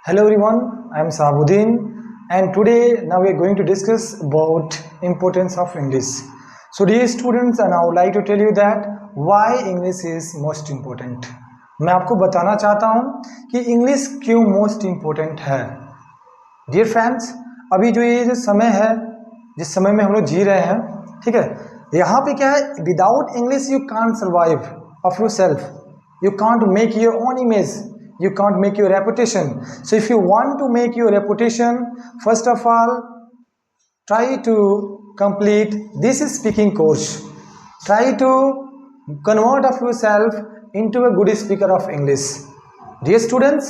Hello everyone, I am Sabuddin and today now we are going to discuss about importance of English. So dear students, and I would like to tell you that why English is most important. मैं आपको बताना चाहता हूँ कि English क्यों most important है. Dear friends, अभी जो समय है, जिस समय में हम लोग जी रहे हैं, ठीक है, यहाँ पे क्या है, without English you can't survive of your self, you can't make your own image, you can't make your reputation. So if you want to make your reputation, first of all try to complete this speaking course. Try to convert of yourself into a good speaker of English. Dear students,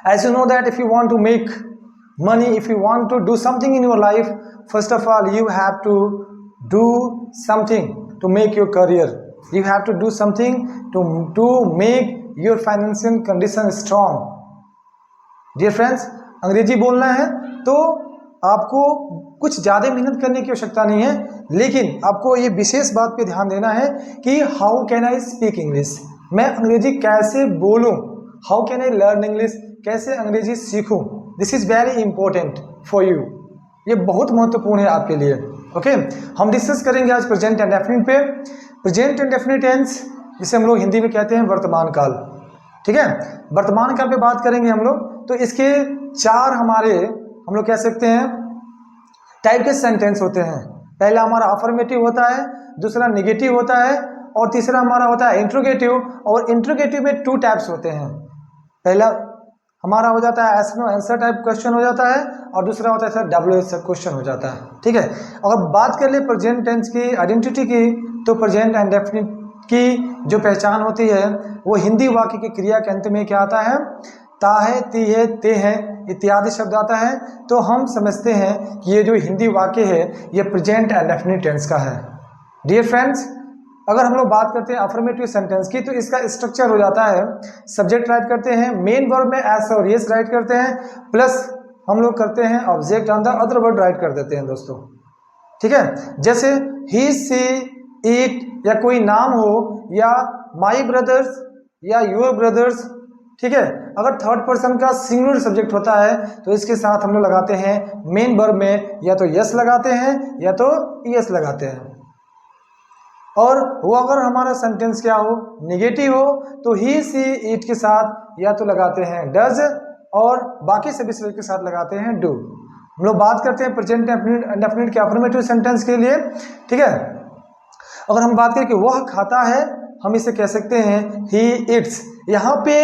as you know that if you want to make money, if you want to do something in your life, first of all you have to do something to make your career. You have to do something to make your financial condition strong. Dear friends, अंग्रेजी बोलना है तो आपको कुछ ज़्यादा मेहनत करने की आवश्यकता नहीं है, लेकिन आपको ये विशेष बात पे ध्यान देना है कि how can I speak English, मैं अंग्रेजी कैसे बोलूं, how can I learn English, कैसे अंग्रेजी सीखूं. This is very important for you. ये बहुत महत्वपूर्ण है आपके लिए. ओके, हम डिस्कस करेंगे आज प्रेजेंट एंड डेफिनिट पे. प्रेजेंट एंड डेफिनिट टेंस जिसे हम लोग हिंदी में कहते हैं वर्तमान काल. ठीक है, वर्तमान काल पे बात करेंगे हम लोग. तो इसके चार हम लोग कह सकते हैं टाइप के सेंटेंस होते हैं. पहला हमारा अफर्मेटिव होता है, दूसरा नेगेटिव होता है और तीसरा हमारा होता है इंट्रोगेटिव. और इंट्रोगेटिव में टू टाइप्स होते हैं. पहला हमारा हो जाता है yes no answer type question हो जाता है और दूसरा होता है सर WH क्वेश्चन हो जाता है. ठीक है, अगर बात कर ले प्रेजेंट टेंस की आइडेंटिटी की, तो प्रेजेंट एंड डेफिनिट की जो पहचान होती है वो हिंदी वाक्य की क्रिया के अंत में क्या आता है, ता है, ती है, ते है इत्यादि शब्द आता है. तो हम समझते हैं कि ये जो हिंदी वाक्य है ये प्रेजेंट एंड डेफिनिट टेंस का है. डियर फ्रेंड्स, अगर हम लोग बात करते हैं अफर्मेटिव सेंटेंस की, तो इसका स्ट्रक्चर हो जाता है, सब्जेक्ट राइट करते हैं, मेन वर्ब में एस और यस राइट करते हैं, प्लस हम लोग करते हैं object on the other word right कर देते हैं दोस्तों. ठीक है, जैसे ही, सी, इट या कोई नाम हो, या माई ब्रदर्स या योर ब्रदर्स. ठीक है, अगर थर्ड पर्सन का सिंगुलर सब्जेक्ट होता है तो इसके साथ हम लोग लगाते हैं मेन वर्ब में या तो यस लगाते हैं या तो यस लगाते हैं. और वो अगर हमारा सेंटेंस क्या हो, नेगेटिव हो, तो ही, सी, इट के साथ या तो लगाते हैं डज और बाकी सभी शब्द के साथ लगाते हैं डू. हम लोग बात करते हैं प्रेजेंट डेफिनिट के अफर्मेटिव सेंटेंस के लिए. ठीक है, अगर हम बात करें कि वह खाता है, हम इसे कह सकते हैं ही इट्स. यहाँ पे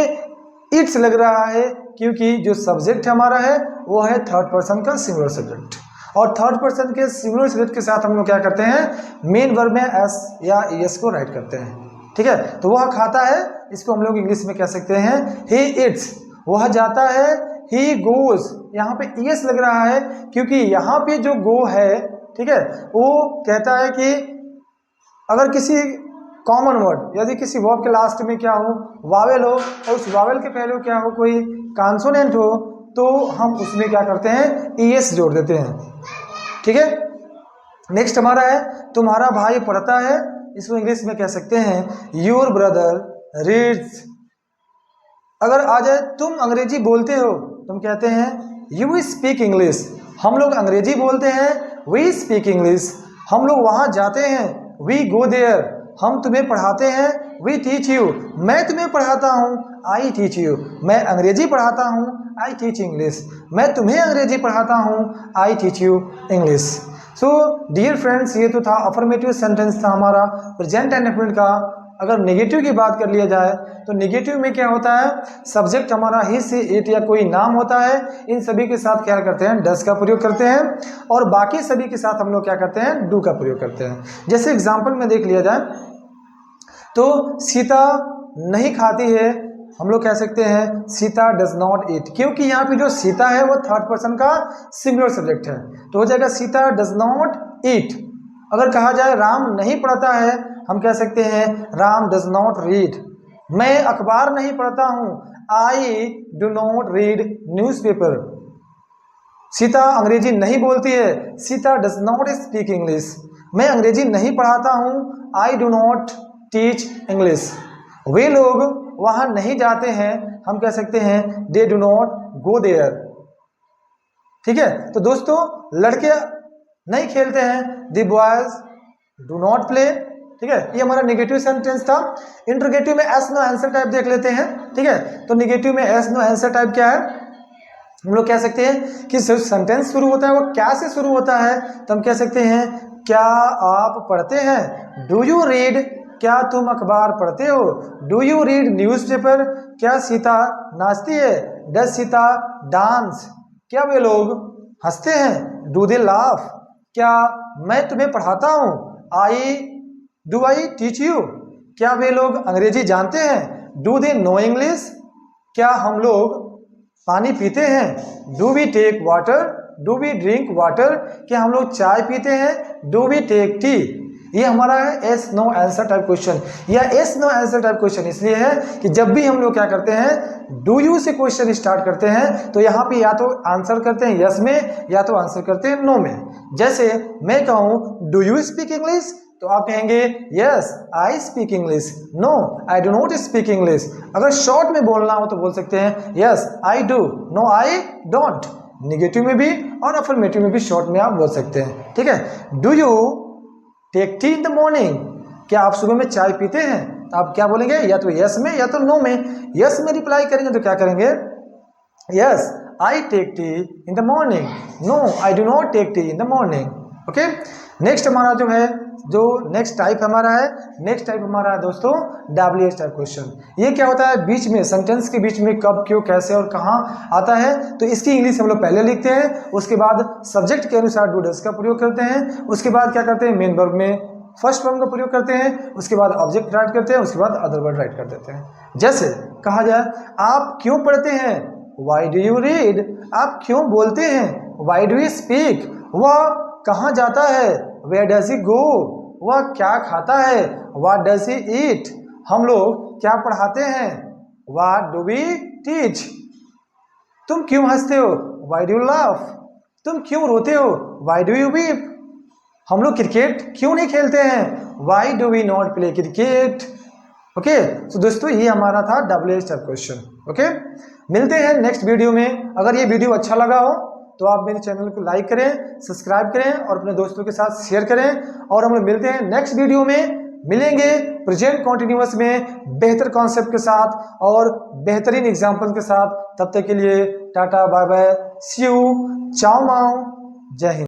इट्स लग रहा है क्योंकि जो सब्जेक्ट हमारा है वो है थर्ड पर्सन का सिंगुलर सब्जेक्ट, और थर्ड पर्सन के सिंगुलर सब्जेक्ट के साथ हम लोग क्या करते हैं, मेन वर्ब में एस या एस को राइट करते हैं. ठीक है, तो वह खाता है, इसको हम लोग इंग्लिश में कह सकते हैं ही इट्स. वह जाता है, ही गोज. यहाँ पे एस लग रहा है क्योंकि यहाँ पे जो गो है, ठीक है, वो कहता है कि अगर किसी कॉमन वर्ड यदि किसी वर्ब के लास्ट में क्या हो, वावेल हो, और उस वावेल के पहले क्या हो, कोई कॉन्सोनेंट हो, तो हम उसमें क्या करते हैं, ईएस जोड़ देते हैं. ठीक है, नेक्स्ट हमारा है तुम्हारा भाई पढ़ता है, इसको इंग्लिश में कह सकते हैं योर ब्रदर रीड्स. अगर आ जाए तुम अंग्रेजी बोलते हो, तुम कहते हैं यू स्पीक इंग्लिश. हम लोग अंग्रेजी बोलते हैं, वी स्पीक इंग्लिश. हम लोग वहाँ जाते हैं, वी गो देयर. हम तुम्हें पढ़ाते हैं, वी टीच यू. मैं तुम्हें पढ़ाता हूँ, आई टीच यू. मैं अंग्रेजी पढ़ाता हूँ, आई टीच इंग्लिश. मैं तुम्हें अंग्रेजी पढ़ाता हूँ, I teach you English. So dear friends, ये तो था अफर्मेटिव सेंटेंस था हमारा प्रेजेंट एंड डेफिनिट का. अगर नेगेटिव की बात कर लिया जाए तो नेगेटिव में क्या होता है, सब्जेक्ट हमारा ही, सी, इट या कोई नाम होता है, इन सभी के साथ क्या करते हैं, डज का प्रयोग करते हैं, और बाकी सभी के साथ हम लोग क्या करते हैं, डू का प्रयोग करते हैं. जैसे एग्जांपल में देख लिया जाए तो सीता नहीं खाती है, हम लोग कह सकते हैं सीता डज नॉट ईट, क्योंकि यहाँ पे जो सीता है वो थर्ड पर्सन का सिंगुलर सब्जेक्ट है, तो हो जाएगा सीता डज नॉट ईट. अगर कहा जाए राम नहीं पढ़ता है, हम कह सकते हैं राम डज नॉट रीड. मैं अखबार नहीं पढ़ता हूँ, I do not read newspaper. Sita अंग्रेजी नहीं बोलती है, Sita does not speak English. मैं अंग्रेजी नहीं पढ़ाता हूँ, I do not teach English. वे लोग वहां नहीं जाते हैं हम कह सकते हैं they do not go there. ठीक है, तो दोस्तों लड़के नहीं खेलते हैं, the boys do not play. ठीक है, ये हमारा नेगेटिव सेंटेंस था। इंट्रोगेटिव में एस नो आंसर टाइप देख लेते हैं। ठीक है, तो नेगेटिव में एस नो आंसर टाइप क्या है, हम लोग कह सकते हैं कि सेंटेंस शुरू होता है वो क्या से शुरू होता है, तो हम कह सकते हैं क्या आप पढ़ते हैं, डू यू रीड, क्या तुम अखबार पढ़ते हो, डू यू रीड न्यूज़पेपर, क्या सीता नाचती है, डज सीता डांस, क्या वे लोग हंसते हैं, डू दे लाफ, क्या मैं तुम्हें पढ़ाता हूँ, डू आई टीच यू, क्या वे लोग अंग्रेजी जानते हैं, डू दे नो इंग्लिश, क्या हम लोग पानी पीते हैं, do we take water, do we drink water, क्या हम लोग चाय पीते हैं, डू वी टेक टी। ये हमारा है yes no answer type question. या yes no answer type question इसलिए है कि जब भी हम लोग क्या करते हैं डू यू से क्वेश्चन स्टार्ट करते हैं तो यहाँ पे या तो आंसर करते हैं यस में या तो आंसर करते हैं नो में। जैसे मैं कहूँ डू यू स्पीक इंग्लिश, तो आप कहेंगे yes I speak English, no I do not speak English. अगर शॉर्ट में बोलना हो तो बोल सकते हैं yes I do, no I don't. Negative में भी और अफर्मेटिव में भी शॉर्ट में आप बोल सकते हैं। ठीक है, do you take tea in the morning, क्या आप सुबह में चाय पीते हैं, तो आप क्या बोलेंगे या तो यस में या तो नो में। यस में रिप्लाई करेंगे तो क्या करेंगे yes I take tea in the morning, no I do not take tea in the morning. Okay, next हमारा जो नेक्स्ट टाइप हमारा है दोस्तों WH टाइप क्वेश्चन। ये क्या होता है, बीच में सेंटेंस के बीच में कब क्यों कैसे और कहाँ आता है, तो इसकी इंग्लिश हम लोग पहले लिखते हैं, उसके बाद सब्जेक्ट के अनुसार डू डज का प्रयोग करते हैं, उसके बाद क्या करते हैं मेन वर्ब में फर्स्ट फॉर्म का प्रयोग करते हैं, उसके बाद ऑब्जेक्ट राइट करते हैं, उसके बाद अदर वर्ड राइट कर देते हैं। जैसे कहा जाए आप क्यों पढ़ते हैं, वाई डू यू रीड, आप क्यों बोलते हैं, वाई डू यू स्पीक, वह कहाँ जाता है, वेयर डज ही गो, वह क्या खाता है, व्हाट डज ही ईट, हम लोग क्या पढ़ाते हैं, व्हाट डू वी टीच, तुम क्यों हंसते हो, व्हाई डू यू लाफ, तुम क्यों रोते हो, व्हाई डू यू वीप, हम लोग क्रिकेट क्यों नहीं खेलते हैं, why do we not play cricket. Okay, तो दोस्तों ये हमारा था WH टाइप क्वेश्चन। ओके, मिलते हैं नेक्स्ट वीडियो में। अगर ये वीडियो अच्छा लगा हो तो आप मेरे चैनल को लाइक करें, सब्सक्राइब करें और अपने दोस्तों के साथ शेयर करें। और हम लोग मिलते हैं नेक्स्ट वीडियो में, मिलेंगे प्रेजेंट कॉन्टिन्यूअस में बेहतर कॉन्सेप्ट के साथ और बेहतरीन एग्जाम्पल के साथ। तब तक के लिए tata bye bye, see you, ciao माओ, जय हिंद।